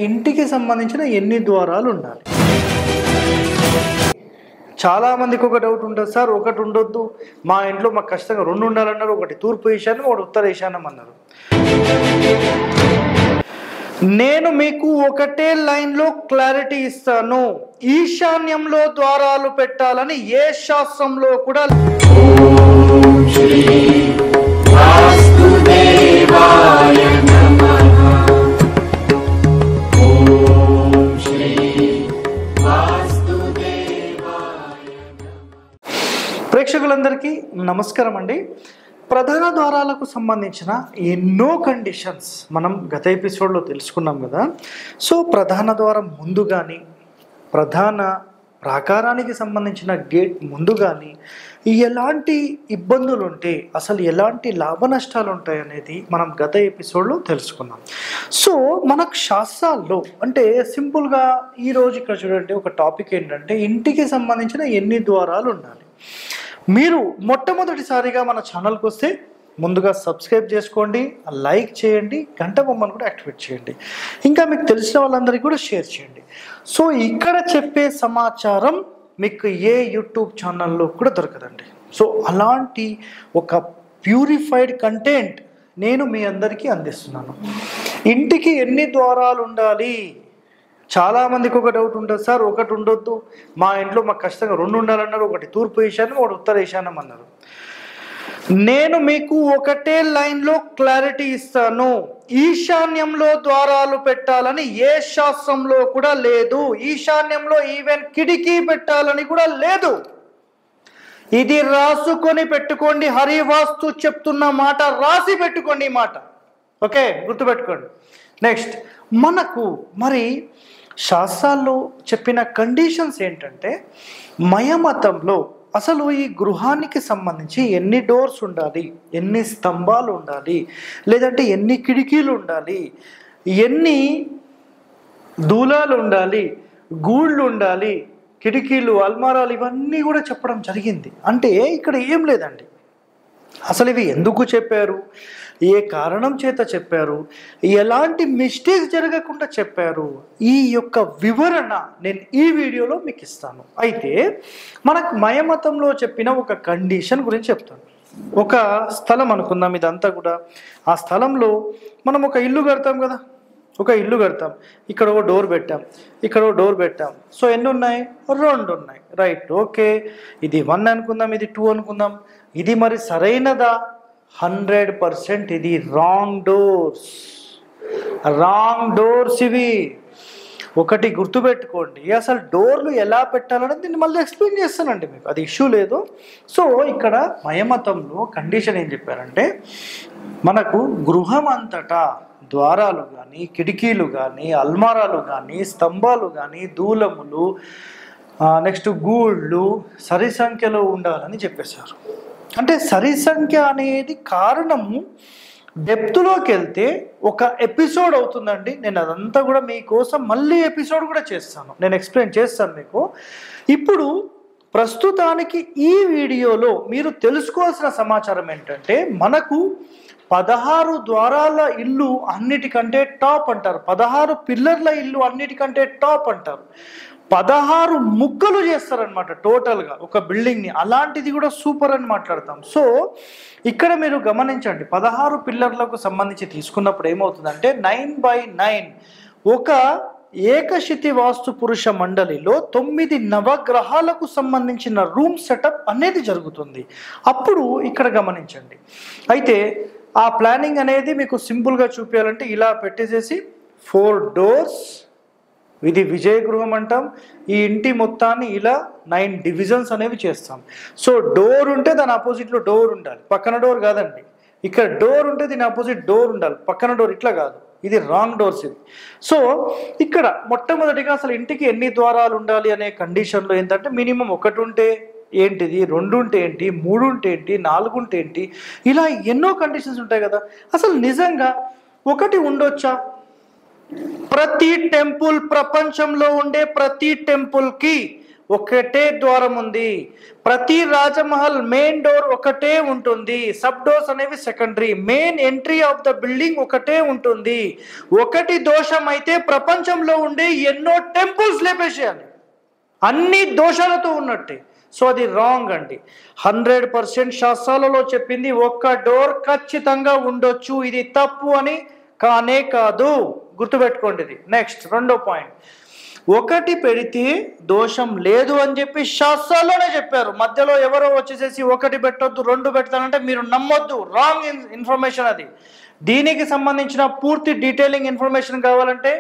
ఇంటికి సంబంధించిన ఎన్ని ద్వారాలు ఉండాలి? చాలా మందికి ఒక డౌట్ ఉంటుంది సార్, ఒకటి ఉండొద్దు, మా ఇంట్లో మాకు ఖచ్చితంగా రెండు ఉండాలన్నారు. ఒకటి తూర్పు ఈశాన్యం, ఒకటి ఉత్తర ఈశాన్యం అన్నారు. నేను మీకు ఒకటే లైన్లో క్లారిటీ ఇస్తాను. ఈశాన్యంలో ద్వారాలు పెట్టాలని ఏ శాస్త్రంలో కూడా ప్రేక్షకులందరికీ నమస్కారం అండి. ప్రధాన ద్వారాలకు సంబంధించిన ఎన్నో కండిషన్స్ మనం గత ఎపిసోడ్లో తెలుసుకున్నాం కదా. సో ప్రధాన ద్వారం ముందు కానీ, ప్రధాన ప్రాకారానికి సంబంధించిన గేట్ ముందు కానీ ఎలాంటి ఇబ్బందులు ఉంటే అసలు ఎలాంటి లాభ నష్టాలు ఉంటాయి అనేది మనం గత ఎపిసోడ్లో తెలుసుకున్నాం. సో మనకు శాస్త్రాల్లో అంటే సింపుల్గా ఈరోజు ఇక్కడ చూడండి, ఒక టాపిక్ ఏంటంటే ఇంటికి సంబంధించిన ఎన్ని ద్వారాలు ఉండాలి. మీరు మొట్టమొదటిసారిగా మన ఛానల్కి వస్తే ముందుగా సబ్స్క్రైబ్ చేసుకోండి, లైక్ చేయండి, గంట బొమ్మను కూడా యాక్టివేట్ చేయండి, ఇంకా మీకు తెలిసిన వాళ్ళందరికీ కూడా షేర్ చేయండి. సో ఇక్కడ చెప్పే సమాచారం మీకు ఏ యూట్యూబ్ ఛానల్లో కూడా దొరకదండి. సో అలాంటి ఒక ప్యూరిఫైడ్ కంటెంట్ నేను మీ అందరికీ అందిస్తున్నాను. ఇంటికి ఎన్ని ద్వారాలు ఉండాలి? చాలామందికి ఒక డౌట్ ఉంటుంది సార్, ఒకటి ఉండొద్దు, మా ఇంట్లో మాకు ఖచ్చితంగా రెండు ఉండాలన్నారు. ఒకటి తూర్పు ఈశాన్యం, ఒకటి ఉత్తర ఈశాన్యం అన్నారు. నేను మీకు ఒకటే లైన్లో క్లారిటీ ఇస్తాను. ఈశాన్యంలో ద్వారాలు పెట్టాలని ఏ శాస్త్రంలో కూడా లేదు. ఈశాన్యంలో ఈవెన్ కిటికీ పెట్టాలని కూడా లేదు. ఇది రాసుకొని పెట్టుకోండి. హరివాస్తు చెప్తున్న మాట రాసి పెట్టుకోండి ఈ మాట. ఓకే, గుర్తుపెట్టుకోండి. నెక్స్ట్ మనకు మరి శాస్త్రాల్లో చెప్పిన కండిషన్స్ ఏంటంటే, మయమతంలో అసలు ఈ గృహానికి సంబంధించి ఎన్ని డోర్స్ ఉండాలి, ఎన్ని స్తంభాలు ఉండాలి, లేదంటే ఎన్ని కిటికీలు ఉండాలి, ఎన్ని దూలాలు ఉండాలి, గూళ్ళు ఉండాలి, కిటికీలు, అల్మారాలు, ఇవన్నీ కూడా చెప్పడం జరిగింది. అంటే ఇక్కడ ఏం లేదండి, అసలు ఇవి ఎందుకు చెప్పారు, ఏ కారణం చేత చెప్పారు, ఎలాంటి మిస్టేక్స్ జరగకుండా చెప్పారు, ఈ యొక్క వివరణ నేను ఈ వీడియోలో మీకు ఇస్తాను. అయితే మనకు మయమతంలో చెప్పిన ఒక కండిషన్ గురించి చెప్తాను. ఒక స్థలం అనుకుందాం, ఇదంతా కూడా ఆ స్థలంలో మనం ఒక ఇల్లు కడతాం కదా, ఒక ఇల్లు కడతాం, ఇక్కడ ఒక డోర్ పెట్టాం, ఇక్కడ ఒక డోర్ పెట్టాం. సో ఎన్ని ఉన్నాయి? రెండు ఉన్నాయి. Right, okay. ఇది 1 అనుకుందాం, ఇది 2 అనుకుందాం. ఇది మరి సరైనదా? 100% ఇది రాంగ్ డోర్స్. రాంగ్ డోర్స్ ఇవి. ఒకటి గుర్తుపెట్టుకోండి, అసలు డోర్లు ఎలా పెట్టాలనేది నేను మళ్ళీ ఎక్స్ప్లెయిన్ చేస్తానండి మీకు, అది ఇష్యూ లేదు. సో ఇక్కడ మయమతంలో కండిషన్ ఏం చెప్పారంటే, మనకు గృహం అంతటా ద్వారాలు కానీ, కిటికీలు కానీ, అల్మారాలు కానీ, స్తంభాలు కానీ, దూలములు, నెక్స్ట్ గూళ్ళు సరి సంఖ్యలో ఉండాలని చెప్పేశారు. అంటే సరి సంఖ్య అనేది కారణము డెప్త్లోకి వెళ్తే ఒక ఎపిసోడ్ అవుతుందండి. నేను అదంతా కూడా మీకోసం మళ్ళీ ఎపిసోడ్ కూడా చేస్తాను, నేను ఎక్స్ప్లెయిన్ చేస్తాను మీకు. ఇప్పుడు ప్రస్తుతానికి ఈ వీడియోలో మీరు తెలుసుకోవాల్సిన సమాచారం ఏంటంటే, మనకు 16 ద్వారాల ఇల్లు అన్నిటికంటే టాప్ అంటారు, 16 పిల్లర్ల ఇల్లు అన్నిటికంటే టాప్ అంటారు, 16 ముక్కలు చేస్తారనమాట టోటల్గా ఒక బిల్డింగ్ని. అలాంటిది కూడా సూపర్ అని మాట్లాడతాం. సో ఇక్కడ మీరు గమనించండి, 16 పిల్లర్లకు సంబంధించి తీసుకున్నప్పుడు ఏమవుతుందంటే 9/9 ఒక ఏకశితి వాస్తు పురుష మండలిలో 9 నవగ్రహాలకు సంబంధించిన రూమ్ సెటప్ అనేది జరుగుతుంది. అప్పుడు ఇక్కడ గమనించండి. అయితే ఆ ప్లానింగ్ అనేది మీకు సింపుల్గా చూపించాలంటే ఇలా పెట్టేసేసి 4 డోర్స్, ఇది విజయ గృహం అంటాం. ఈ ఇంటి మొత్తాన్ని ఇలా 9 డివిజన్స్ అనేవి చేస్తాం. సో డోర్ ఉంటే దాని ఆపోజిట్లో డోర్ ఉండాలి, పక్కన డోర్ కాదండి. ఇక్కడ డోర్ ఉంటే దీని ఆపోజిట్ డోర్ ఉండాలి, పక్కన డోర్ ఇట్లా కాదు, ఇది రాంగ్ డోర్స్ ఇది. సో ఇక్కడ మొట్టమొదటిగా అసలు ఇంటికి ఎన్ని ద్వారాలు ఉండాలి అనే కండిషన్లో ఏంటంటే, మినిమం 1 ఉంటే ఏంటిది, 2 ఉంటే ఏంటి, 3 ఉంటే ఏంటి, 4 ఉంటే ఏంటి, ఇలా ఎన్నో కండిషన్స్ ఉంటాయి కదా. అసలు నిజంగా 1 ఉండొచ్చా? ప్రతి టెంపుల్, ప్రపంచంలో ఉండే ప్రతి టెంపుల్కి ఒకటే ద్వారం ఉంది. ప్రతి రాజమహల్ మెయిన్ డోర్ ఒకటే ఉంటుంది, సబ్ డోర్స్ అనేవి secondary. Main entry of the building ఒకటే ఉంటుంది. ఒకటి దోషం అయితే ప్రపంచంలో ఉండే ఎన్నో టెంపుల్స్ లేపేసేయాలి, అన్ని దోషాలతో ఉన్నట్టే. సో అది రాంగ్ అండి. 100% శాస్త్రాలలో చెప్పింది ఒక్క డోర్ ఖచ్చితంగా ఉండొచ్చు, ఇది తప్పు అని కానే కాదు, గుర్తుపెట్టుకోండి ఇది. నెక్స్ట్ రెండో పాయింట్, ఒకటి పెడితే దోషం లేదు అని చెప్పి శాస్త్రాల్లోనే చెప్పారు. మధ్యలో ఎవరో వచ్చేసేసి ఒకటి పెట్టొద్దు 2 పెడతానంటే మీరు నమ్మొద్దు, రాంగ్ ఇన్ఫర్మేషన్ అది. దీనికి సంబంధించిన పూర్తి డీటెయిలింగ్ ఇన్ఫర్మేషన్ కావాలంటే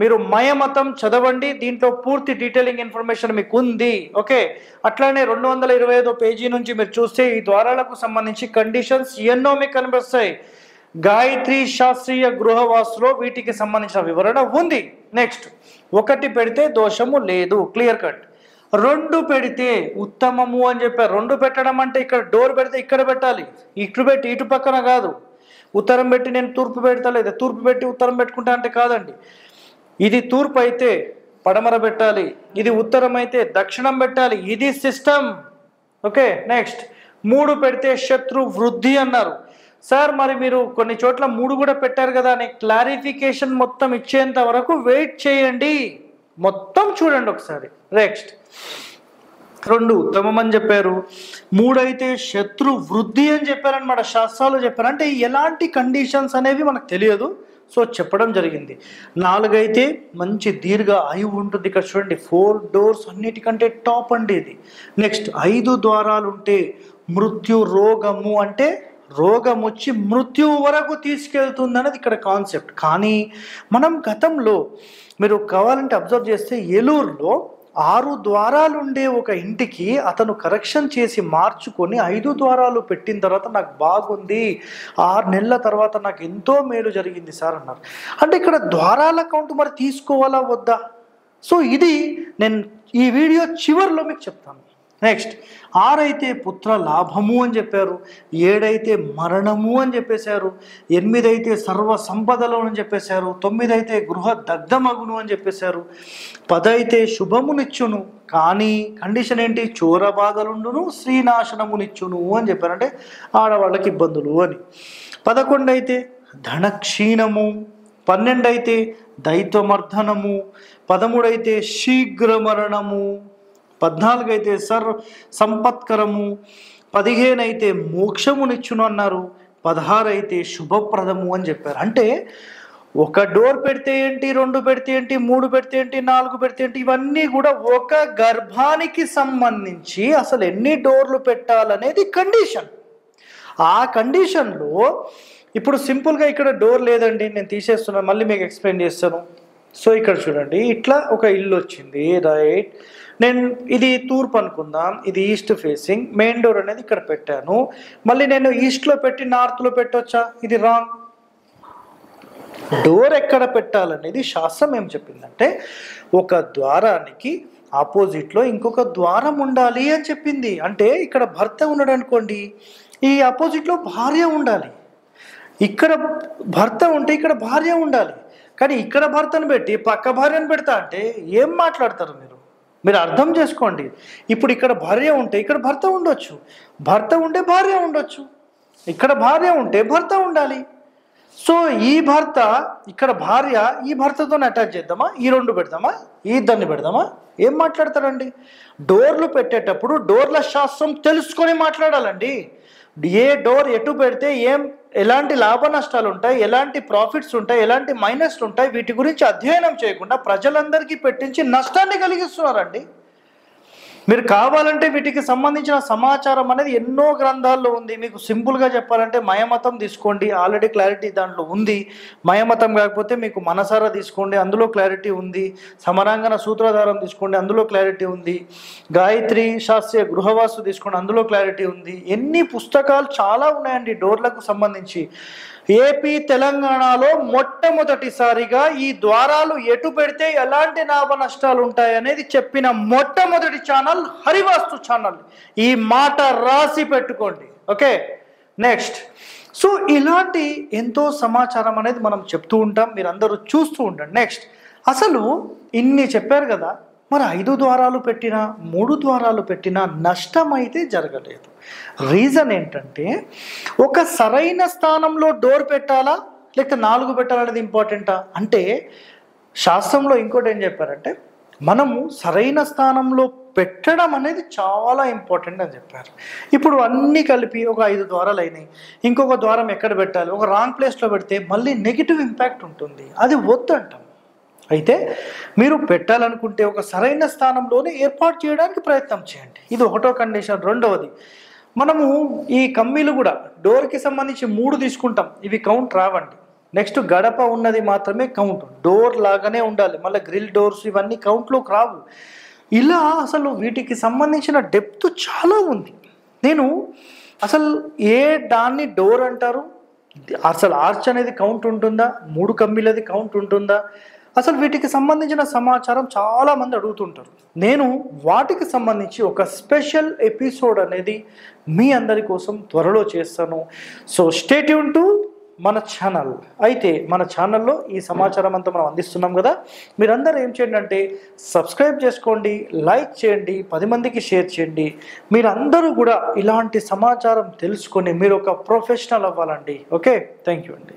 మీరు మయమతం చదవండి, దీంట్లో పూర్తి డీటెయిలింగ్ ఇన్ఫర్మేషన్ మీకు ఉంది. ఓకే, అట్లానే 225 పేజీ నుంచి మీరు చూస్తే ఈ ద్వారాలకు సంబంధించి కండిషన్స్ ఎన్నో మీకు కనిపిస్తాయి. గాయత్రి శాస్త్రీయ గృహవాసులో వీటికి సంబంధించిన వివరణ ఉంది. నెక్స్ట్, ఒకటి పెడితే దోషము లేదు, క్లియర్ కట్. 2 పెడితే ఉత్తమము అని చెప్పారు. 2 పెట్టడం అంటే ఇక్కడ డోర్ పెడితే ఇక్కడ పెట్టాలి, ఇటు పెట్టి ఇటు పక్కన కాదు. ఉత్తరం పెట్టి నేను తూర్పు పెడతా, లేదా తూర్పు పెట్టి ఉత్తరం పెట్టుకుంటా అంటే కాదండి. ఇది తూర్పు అయితే పడమర పెట్టాలి, ఇది ఉత్తరం అయితే దక్షిణం పెట్టాలి, ఇది సిస్టమ్. ఓకే, నెక్స్ట్ 3 పెడితే శత్రు వృద్ధి అన్నారు. సార్ మరి మీరు కొన్ని చోట్ల 3 కూడా పెట్టారు కదా అని క్లారిఫికేషన్ మొత్తం ఇచ్చేంత వరకు వెయిట్ చేయండి, మొత్తం చూడండి ఒకసారి. నెక్స్ట్ 2 ఉత్తమం అని చెప్పారు, 3 అయితే శత్రు వృద్ధి అని చెప్పారనమాట, శాస్త్రాలు చెప్పారు. అంటే ఎలాంటి కండిషన్స్ అనేవి మనకు తెలియదు, సో చెప్పడం జరిగింది. 4 అయితే మంచి దీర్ఘ ఆయువు ఉంటుంది. ఇక్కడ చూడండి 4 డోర్స్ అన్నిటికంటే టాప్ అండి ఇది. నెక్స్ట్ 5 ద్వారాలు ఉంటే మృత్యు రోగము, అంటే రోగం వచ్చి మృత్యువు వరకు తీసుకెళ్తుంది అనేది ఇక్కడ కాన్సెప్ట్. కానీ మనం గతంలో మీరు కావాలంటే అబ్జర్వ్ చేస్తే ఏలూరులో 6 ద్వారాలు ఉండే ఒక ఇంటికి అతను కరెక్షన్ చేసి మార్చుకొని 5 ద్వారాలు పెట్టిన తర్వాత నాకు బాగుంది, 6 నెలల తర్వాత నాకు ఎంతో మేలు జరిగింది సార్ అన్నారు. అంటే ఇక్కడ ద్వారాల కౌంట్ మరి తీసుకోవాలా వద్దా? సో ఇది నేను ఈ వీడియో చివరిలో మీకు చెప్తాను. నెక్స్ట్ 6 అయితే పుత్ర లాభము అని చెప్పారు, 7 అయితే మరణము అని చెప్పేశారు, 8 అయితే సర్వ సంపదలు అని చెప్పేశారు, 9 అయితే గృహ దగ్ధమగును అని చెప్పేశారు, 10 అయితే శుభమునిచ్చును, కానీ కండిషన్ ఏంటి, చోర బాధలుండును శ్రీనాశనమునిచ్చును అని చెప్పారు, అంటే ఆడవాళ్ళకి ఇబ్బందులు అని. 11 అయితే ధనక్షీణము, 12 అయితే దైత్వమర్ధనము, 13 అయితే శీఘ్ర మరణము, 14 అయితే సంపత్కరము, 15 అయితే మోక్షమునిచ్చును అన్నారు, 16 అయితే శుభప్రదము అని చెప్పారు. అంటే ఒక డోర్ పెడితే ఏంటి, 2 పెడితే ఏంటి, 3 పెడితే ఏంటి, 4 పెడితే ఏంటి, ఇవన్నీ కూడా ఒక గర్భానికి సంబంధించి అసలు ఎన్ని డోర్లు పెట్టాలనేది కండిషన్. ఆ కండిషన్లో ఇప్పుడు సింపుల్గా ఇక్కడ డోర్ లేదండి, నేను తీసేస్తున్నాను, మళ్ళీ మీకు ఎక్స్ప్లెయిన్ చేస్తాను. సో ఇక్కడ చూడండి, ఇట్లా ఒక ఇల్లు వచ్చింది, రైట్. నేను ఇది తూర్పు అనుకుందాం, ఇది ఈస్ట్ ఫేసింగ్, మెయిన్ డోర్ అనేది ఇక్కడ పెట్టాను. మళ్ళీ నేను ఈస్ట్లో పెట్టి నార్త్లో పెట్టొచ్చా? ఇది రాంగ్. డోర్ ఎక్కడ పెట్టాలనేది శాస్త్రం ఏం చెప్పిందంటే ఒక ద్వారానికి ఆపోజిట్లో ఇంకొక ద్వారం ఉండాలి అని చెప్పింది. అంటే ఇక్కడ భర్త ఉన్నాడు అనుకోండి, ఈ ఆపోజిట్లో భార్య ఉండాలి. ఇక్కడ భర్త ఉంటే ఇక్కడ భార్య ఉండాలి. కానీ ఇక్కడ భర్తను పెట్టి పక్క భార్యను పెడతా అంటే ఏం మాట్లాడతారు మీరు? మీరు అర్థం చేసుకోండి. ఇప్పుడు ఇక్కడ భార్య ఉంటే ఇక్కడ భర్త ఉండొచ్చు, భర్త ఉంటే భార్య ఉండొచ్చు, ఇక్కడ భార్య ఉంటే భర్త ఉండాలి. సో ఈ భర్త ఇక్కడ భార్య ఈ భర్తతో అటాచ్ చేద్దామా, ఈ 2 పెడదామా, ఈ ఇద్దరిని పెడదామా? ఏం మాట్లాడతారండి? డోర్లు పెట్టేటప్పుడు డోర్ల శాస్త్రం తెలుసుకొని మాట్లాడాలండి. ఏ డోర్ ఎటు పెడితే ఎలాంటి లాభ నష్టాలు ఉంటాయి, ఎలాంటి ప్రాఫిట్స్ ఉంటాయి, ఎలాంటి మైనస్లు ఉంటాయి, వీటి గురించి అధ్యయనం చేయకుండా ప్రజలందరికీ పెట్టించి నష్టాన్ని కలిగిస్తున్నారండి. మీరు కావాలంటే వీటికి సంబంధించిన సమాచారం అనేది ఎన్నో గ్రంథాల్లో ఉంది. మీకు సింపుల్గా చెప్పాలంటే మయమతం తీసుకోండి, ఆల్రెడీ క్లారిటీ దాంట్లో ఉంది. మయమతం కాకపోతే మీకు మనసారా తీసుకోండి, అందులో క్లారిటీ ఉంది. సమరాంగన సూత్రధారం తీసుకోండి, అందులో క్లారిటీ ఉంది. గాయత్రి శాస్త్రీయ గృహవాసు తీసుకోండి, అందులో క్లారిటీ ఉంది. ఎన్ని పుస్తకాలు చాలా ఉన్నాయండి డోర్లకు సంబంధించి. ఏపీ తెలంగాణలో మొట్టమొదటిసారిగా ఈ ద్వారాలు ఎటు పెడితే ఎలాంటి లాభ నష్టాలు ఉంటాయి అనేది చెప్పిన మొట్టమొదటి ఛానల్ హరివాస్తు ఛానల్. ఈ మాట రాసి పెట్టుకోండి. Okay, next. సో ఇలాంటి ఎంతో సమాచారం అనేది మనం చెప్తూ ఉంటాం, మీరందరూ చూస్తూ ఉండండి. నెక్స్ట్, అసలు ఇన్ని చెప్పారు కదా, మరి 5 ద్వారాలు పెట్టినా 3 ద్వారాలు పెట్టినా నష్టం అయితే జరగలేదు. రీజన్ ఏంటంటే ఒక సరైన స్థానంలో డోర్ పెట్టాలా లేకపోతే 4 పెట్టాలనేది ఇంపార్టెంటా అంటే శాస్త్రంలో ఇంకోటి ఏం చెప్పారంటే మనము సరైన స్థానంలో పెట్టడం అనేది చాలా ఇంపార్టెంట్ అని చెప్పారు. ఇప్పుడు అన్నీ కలిపి ఒక 5 ద్వారాలు అయినాయి, ఇంకొక ద్వారం ఎక్కడ పెట్టాలి, ఒక రాంగ్ ప్లేస్లో పెడితే మళ్ళీ నెగిటివ్ ఇంపాక్ట్ ఉంటుంది, అది వద్దంటాం. అయితే మీరు పెట్టాలనుకుంటే ఒక సరైన స్థానంలోనే ఏర్పాటు చేయడానికి ప్రయత్నం చేయండి. ఇది ఒకటో కండిషన్. రెండవది, మనము ఈ కమ్మీలు కూడా డోర్కి సంబంధించి 3 తీసుకుంటాం, ఇవి కౌంట్ రావండి. నెక్స్ట్ గడప ఉన్నది మాత్రమే కౌంట్, డోర్ లాగానే ఉండాలి, మళ్ళీ గ్రిల్ డోర్స్ ఇవన్నీ కౌంట్లోకి రావు. ఇలా అసలు వీటికి సంబంధించిన డెప్త్ చాలా ఉంది. నేను అసలు ఏ దాన్ని డోర్ అంటారు, అసలు ఆర్చ్ అనేది కౌంట్ ఉంటుందా, 3 కమ్మీలది కౌంట్ ఉంటుందా, అసలు వీటికి సంబంధించిన సమాచారం చాలామంది అడుగుతుంటారు. నేను వాటికి సంబంధించి ఒక స్పెషల్ ఎపిసోడ్ అనేది మీ అందరి కోసం త్వరలో చేస్తాను. సో స్టే ట్యూన్ టు మన ఛానల్. అయితే మన ఛానల్లో ఈ సమాచారం అంతా మనం అందిస్తున్నాం కదా, మీరందరూ ఏం చేయండి అంటే సబ్స్క్రైబ్ చేసుకోండి, లైక్ చేయండి, 10 మందికి షేర్ చేయండి. మీరందరూ కూడా ఇలాంటి సమాచారం తెలుసుకొని మీరు ఒక ప్రొఫెషనల్ అవ్వాలండి. ఓకే, థ్యాంక్ యూ అండి.